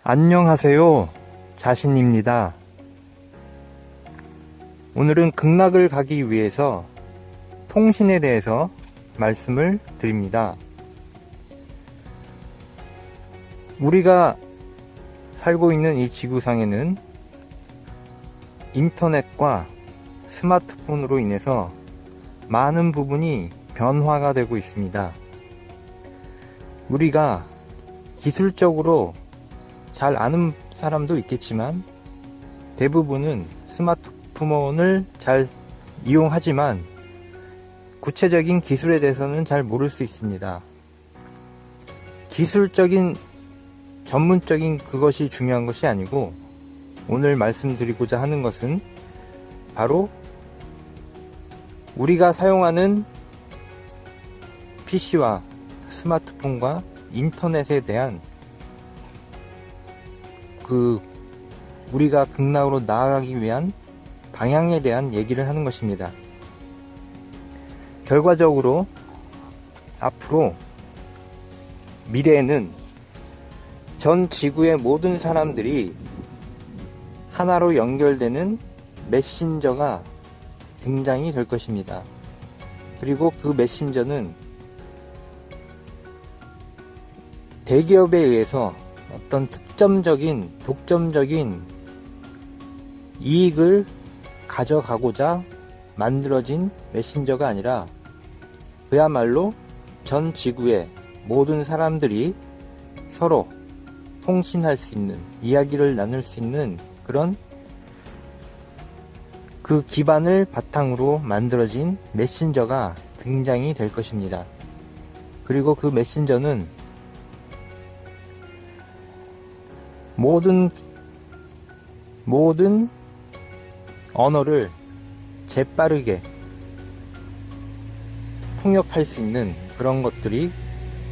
안녕하세요. 자신입니다. 오늘은 극락을 가기 위해서 통신에 대해서 말씀을 드립니다. 우리가 살고 있는 이 지구상에는 인터넷과 스마트폰으로 인해서 많은 부분이 변화가 되고 있습니다. 우리가 기술적으로 잘 아는 사람도 있겠지만 대부분은 스마트폰을 잘 이용하지만 구체적인 기술에 대해서는 잘 모를 수 있습니다. 기술적인 전문적인 그것이 중요한 것이 아니고 오늘 말씀드리고자 하는 것은 바로 우리가 사용하는 PC와 스마트폰과 인터넷에 대한 우리가 극락으로 나아가기 위한 방향에 대한 얘기를 하는 것입니다. 결과적으로 앞으로 미래에는 전 지구의 모든 사람들이 하나로 연결되는 메신저가 등장이 될 것입니다. 그리고 그 메신저는 대기업에 의해서 어떤 독점적인 이익을 가져가고자 만들어진 메신저가 아니라 그야말로 전 지구의 모든 사람들이 서로 통신할 수 있는, 이야기를 나눌 수 있는 그런 그 기반을 바탕으로 만들어진 메신저가 등장이 될 것입니다. 그리고 그 메신저는 모든 언어를 재빠르게 통역할 수 있는 그런 것들이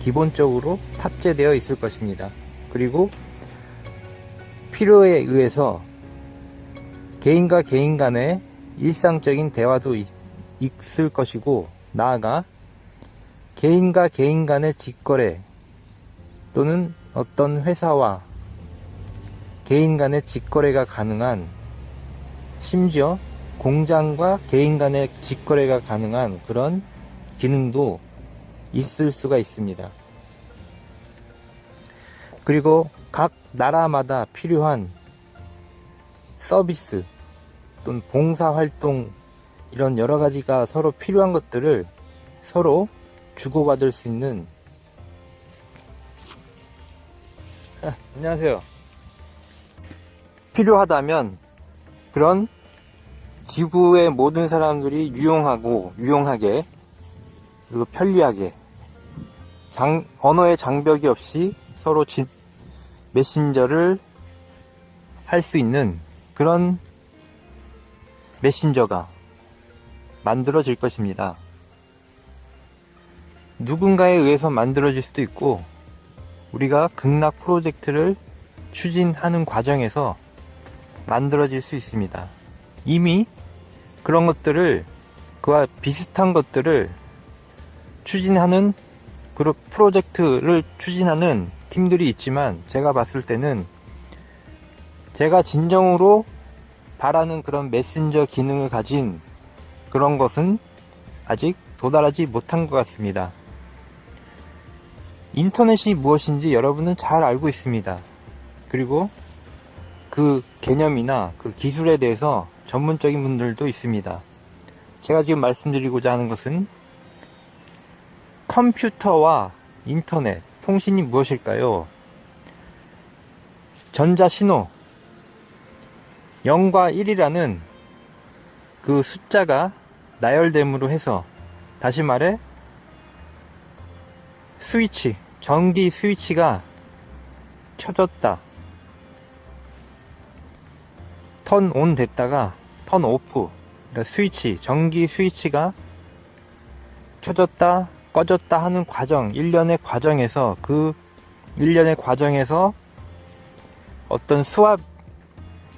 기본적으로 탑재되어 있을 것입니다. 그리고 필요에 의해서 개인과 개인 간의 일상적인 대화도 있을 것이고, 나아가 개인과 개인 간의 직거래 또는 어떤 회사와 개인 간의 직거래가 가능한, 심지어 공장과 개인 간의 직거래가 가능한 그런 기능도 있을 수가 있습니다. 그리고 각 나라마다 필요한 서비스 또는 봉사활동, 이런 여러가지가 서로 필요한 것들을 서로 주고받을 수 있는 안녕하세요. 필요하다면 그런 지구의 모든 사람들이 유용하게 그리고 편리하게 언어의 장벽이 없이 서로 메신저를 할 수 있는 그런 메신저가 만들어질 것입니다. 누군가에 의해서 만들어질 수도 있고, 우리가 극락 프로젝트를 추진하는 과정에서 만들어질 수 있습니다. 이미 그런 것들을, 그와 비슷한 것들을 추진하는, 프로젝트를 추진하는 팀들이 있지만, 제가 봤을 때는 제가 진정으로 바라는 그런 메신저 기능을 가진 그런 것은 아직 도달하지 못한 것 같습니다. 인터넷이 무엇인지 여러분은 잘 알고 있습니다. 그리고 그 개념이나 그 기술에 대해서 전문적인 분들도 있습니다. 제가 지금 말씀드리고자 하는 것은 컴퓨터와 인터넷, 통신이 무엇일까요? 전자신호 0과 1이라는 그 숫자가 나열됨으로 해서, 다시 말해 스위치, 전기 스위치가 켜졌다, 턴 온 됐다가 턴 오프, 그러니까 스위치, 전기 스위치가 켜졌다 꺼졌다 하는 과정, 일련의 과정에서 어떤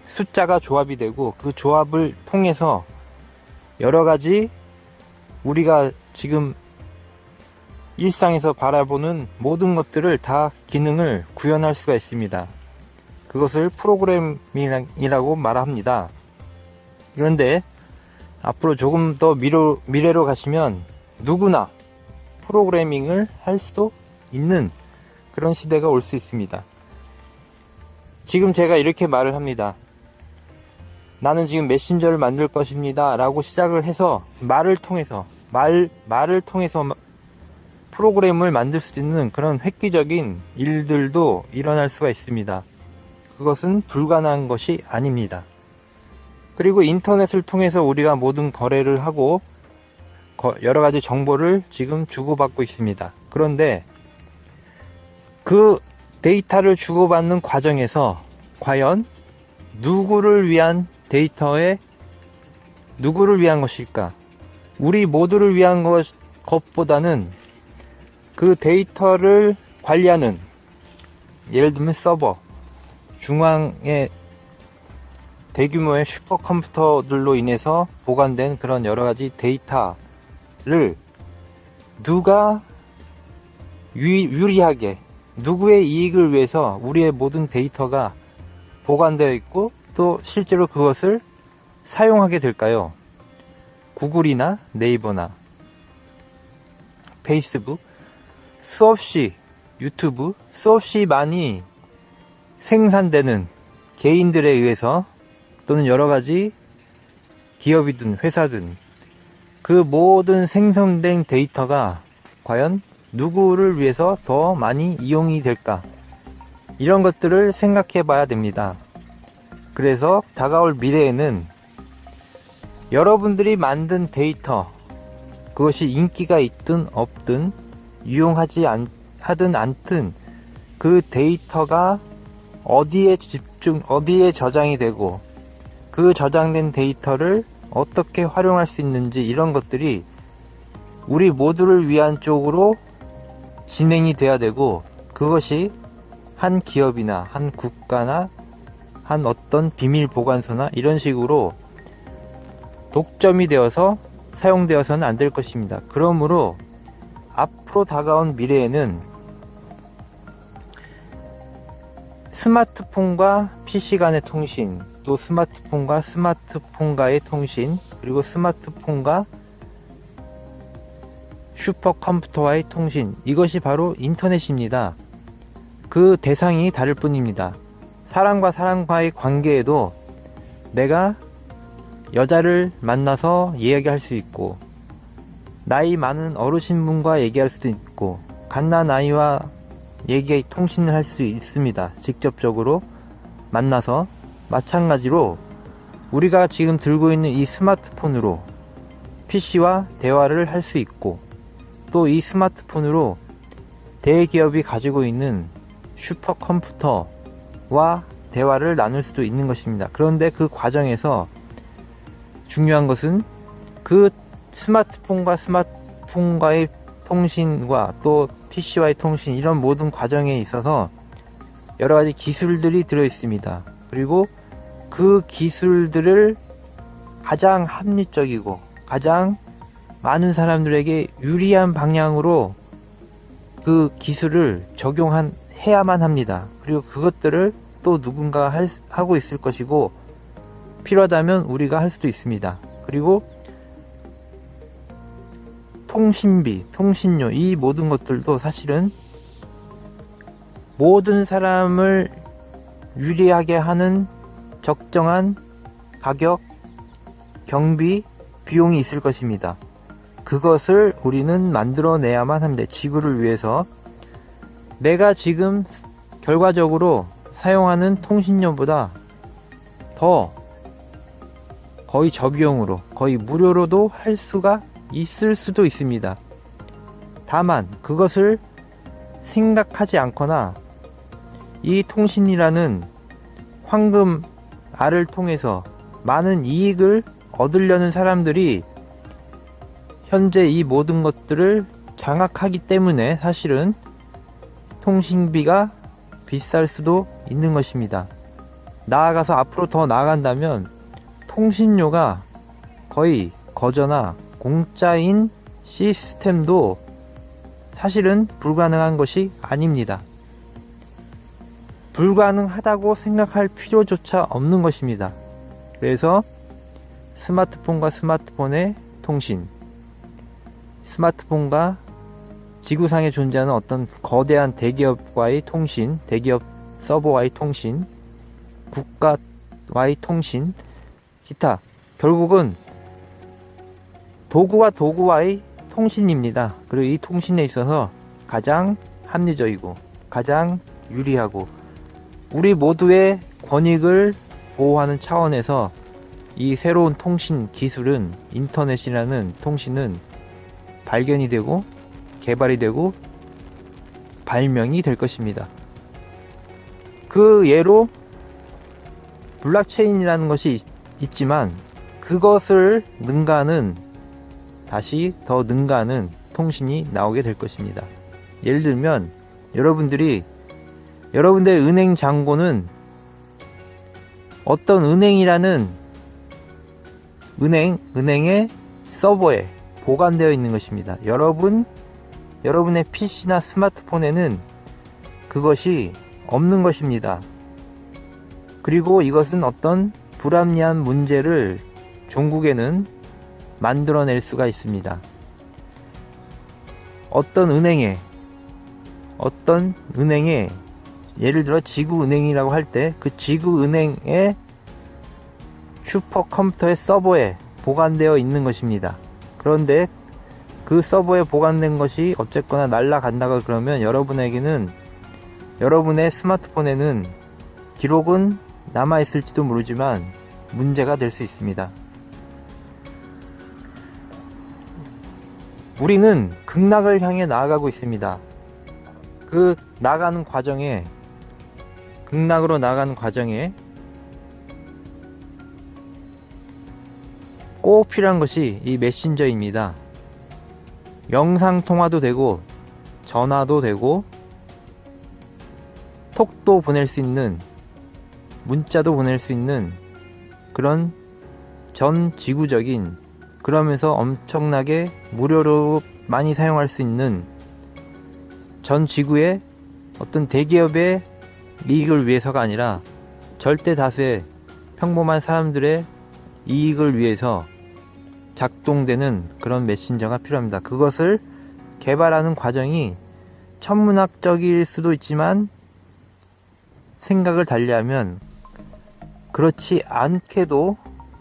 숫자가 조합이 되고, 그 조합을 통해서 여러가지 우리가 지금 일상에서 바라보는 모든 것들을 다 기능을 구현할 수가 있습니다. 그것을 프로그래밍이라고 말합니다. 그런데 앞으로 조금 더 미래로 가시면 누구나 프로그래밍을 할 수도 있는 그런 시대가 올 수 있습니다. 지금 제가 이렇게 말을 합니다. 나는 지금 메신저를 만들 것입니다 라고 시작을 해서 말을 통해서 프로그램을 만들 수 있는 그런 획기적인 일들도 일어날 수가 있습니다. 그것은 불가능한 것이 아닙니다. 그리고 인터넷을 통해서 우리가 모든 거래를 하고 여러가지 정보를 지금 주고받고 있습니다. 그런데 그 데이터를 주고받는 과정에서 과연 누구를 위한 것일까? 우리 모두를 위한 것보다는 그 데이터를 관리하는, 예를 들면 서버, 중앙의 대규모의 슈퍼컴퓨터들로 인해서 보관된 그런 여러가지 데이터를 누가 유리하게, 누구의 이익을 위해서 우리의 모든 데이터가 보관되어 있고 또 실제로 그것을 사용하게 될까요? 구글이나 네이버나 페이스북, 유튜브, 수없이 많이 생산되는 개인들에 의해서 또는 여러가지 기업이든 회사든 그 모든 생성된 데이터가 과연 누구를 위해서 더 많이 이용이 될까? 이런 것들을 생각해 봐야 됩니다. 그래서 다가올 미래에는 여러분들이 만든 데이터, 그것이 인기가 있든 없든 유용하지 하든 않든 그 데이터가 어디에 저장이 되고 그 저장된 데이터를 어떻게 활용할 수 있는지, 이런 것들이 우리 모두를 위한 쪽으로 진행이 돼야 되고, 그것이 한 기업이나 한 국가나 한 어떤 비밀 보관소나 이런 식으로 독점이 되어서 사용되어서는 안 될 것입니다. 그러므로 앞으로 다가온 미래에는 스마트폰과 PC 간의 통신, 또 스마트폰과 스마트폰과의 통신, 그리고 스마트폰과 슈퍼컴퓨터와의 통신, 이것이 바로 인터넷입니다. 그 대상이 다를 뿐입니다. 사람과 사람과의 관계에도 내가 여자를 만나서 이야기할 수 있고, 나이 많은 어르신분과 얘기할 수도 있고, 갓난 아이와 통신을 할 수 있습니다. 직접적으로 만나서. 마찬가지로 우리가 지금 들고 있는 이 스마트폰으로 PC와 대화를 할 수 있고, 또 이 스마트폰으로 대기업이 가지고 있는 슈퍼컴퓨터와 대화를 나눌 수도 있는 것입니다. 그런데 그 과정에서 중요한 것은 그 스마트폰과 스마트폰과의 통신과 또 PC와의 통신, 이런 모든 과정에 있어서 여러가지 기술들이 들어있습니다. 그리고 그 기술들을 가장 합리적이고 가장 많은 사람들에게 유리한 방향으로 그 기술을 적용해야만 합니다. 그리고 그것들을 또 누군가 하고 있을 것이고, 필요하다면 우리가 할 수도 있습니다. 그리고 통신비, 통신료, 이 모든 것들도 사실은 모든 사람을 유리하게 하는 적정한 가격, 경비, 비용이 있을 것입니다. 그것을 우리는 만들어내야만 합니다. 지구를 위해서. 내가 지금 결과적으로 사용하는 통신료보다 더 거의 저비용으로, 거의 무료로도 할 수가 있을 수도 있습니다. 다만 그것을 생각하지 않거나 이 통신이라는 황금 알을 통해서 많은 이익을 얻으려는 사람들이 현재 이 모든 것들을 장악하기 때문에 사실은 통신비가 비쌀 수도 있는 것입니다. 나아가서 앞으로 더 나아간다면 통신료가 거의 거저나 공짜인 시스템도 사실은 불가능한 것이 아닙니다. 불가능하다고 생각할 필요조차 없는 것입니다. 그래서 스마트폰과 스마트폰의 통신, 스마트폰과 지구상에 존재하는 어떤 거대한 대기업과의 통신, 대기업 서버와의 통신, 국가와의 통신, 기타, 결국은 도구와 도구와의 통신입니다. 그리고 이 통신에 있어서 가장 합리적이고 가장 유리하고 우리 모두의 권익을 보호하는 차원에서 이 새로운 통신 기술은, 인터넷이라는 통신은 발견이 되고 개발이 되고 발명이 될 것입니다. 그 예로 블록체인이라는 것이 있지만 그것을 능가하는, 다시 더 능가하는 통신이 나오게 될 것입니다. 예를 들면 여러분들의 은행 잔고는 어떤 은행이라는 은행의 서버에 보관되어 있는 것입니다. 여러분의 PC나 스마트폰에는 그것이 없는 것입니다. 그리고 이것은 어떤 불합리한 문제를 종국에는 만들어낼 수가 있습니다. 어떤 은행에 예를 들어 지구은행이라고 할 때 그 지구은행의 슈퍼컴퓨터의 서버에 보관되어 있는 것입니다. 그런데 그 서버에 보관된 것이 어쨌거나 날아간다고 그러면 여러분의 스마트폰에는 기록은 남아있을지도 모르지만 문제가 될 수 있습니다. 우리는 극락을 향해 나아가고 있습니다. 그 극락으로 나아가는 과정에 꼭 필요한 것이 이 메신저입니다. 영상통화도 되고 전화도 되고 톡도 보낼 수 있는, 문자도 보낼 수 있는 그런 전 지구적인, 그러면서 엄청나게 무료로 많이 사용할 수 있는 전 지구의 어떤 대기업의 이익을 위해서가 아니라 절대 다수의 평범한 사람들의 이익을 위해서 작동되는 그런 메신저가 필요합니다. 그것을 개발하는 과정이 천문학적일 수도 있지만 생각을 달리하면 그렇지 않게도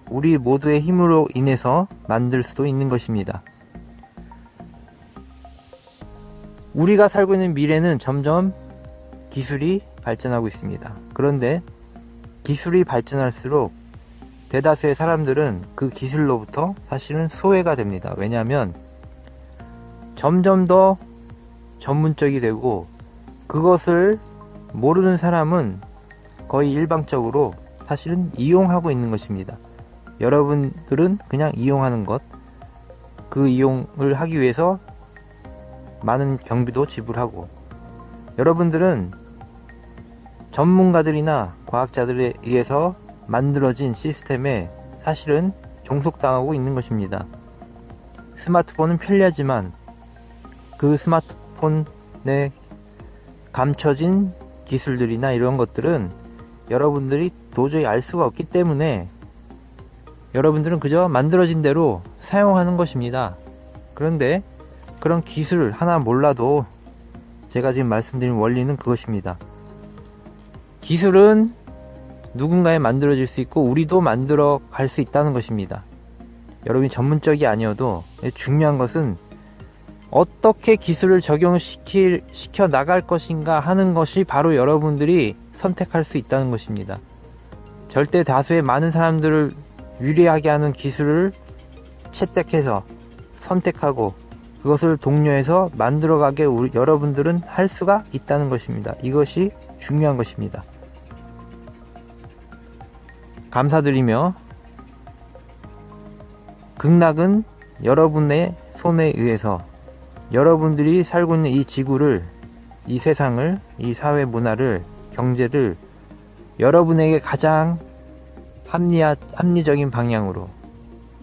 우리 모두의 힘으로 인해서 만들 수도 있는 것입니다. 우리가 살고 있는 미래는 점점 기술이 발전하고 있습니다. 그런데 기술이 발전할수록 대다수의 사람들은 그 기술로부터 사실은 소외가 됩니다. 왜냐하면 점점 더 전문적이 되고 그것을 모르는 사람은 거의 일방적으로 사실은 이용하고 있는 것입니다. 여러분들은 그냥 이용하는 것, 그 이용을 하기 위해서 많은 경비도 지불하고, 여러분들은 전문가들이나 과학자들에 의해서 만들어진 시스템에 사실은 종속당하고 있는 것입니다. 스마트폰은 편리하지만 그 스마트폰에 감춰진 기술들이나 이런 것들은 여러분들이 도저히 알 수가 없기 때문에 여러분들은 그저 만들어진 대로 사용하는 것입니다. 그런데 그런 기술 하나 몰라도 제가 지금 말씀드린 원리는 그것입니다. 기술은 누군가에 만들어질 수 있고 우리도 만들어 갈 수 있다는 것입니다. 여러분이 전문적이 아니어도 중요한 것은 어떻게 기술을 적용시켜 나갈 것인가 하는 것이 바로 여러분들이 선택할 수 있다는 것입니다. 절대 다수의 많은 사람들을 유리하게 하는 기술을 채택해서 선택하고 그것을 독려해서 만들어가게 여러분들은 할 수가 있다는 것입니다. 이것이 중요한 것입니다. 감사드리며 극락은 여러분의 손에 의해서 여러분들이 살고 있는 이 지구를, 이 세상을, 이 사회 문화를, 경제를 여러분에게 가장 합리적인 방향으로,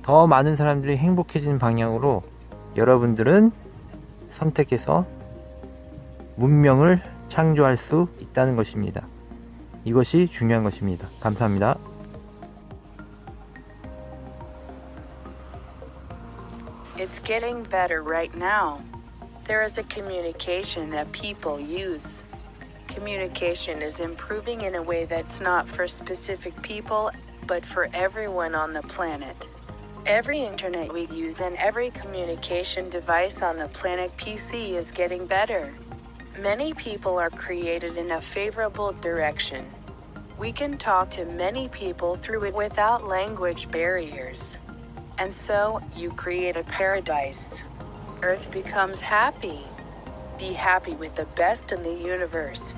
더 많은 사람들이 행복해지는 방향으로 여러분들은 선택해서 문명을 창조할 수 있다는 것입니다. 이것이 중요한 것입니다. 감사합니다. It's getting better right now. There is a communication that people use. Communication is improving in a way that's not for specific people, but for everyone on the planet. Every internet we use and every communication device on the planet PC is getting better. Many people are created in a favorable direction. We can talk to many people through it without language barriers. And so, you create a paradise. Earth becomes happy. Be happy with the best in the universe.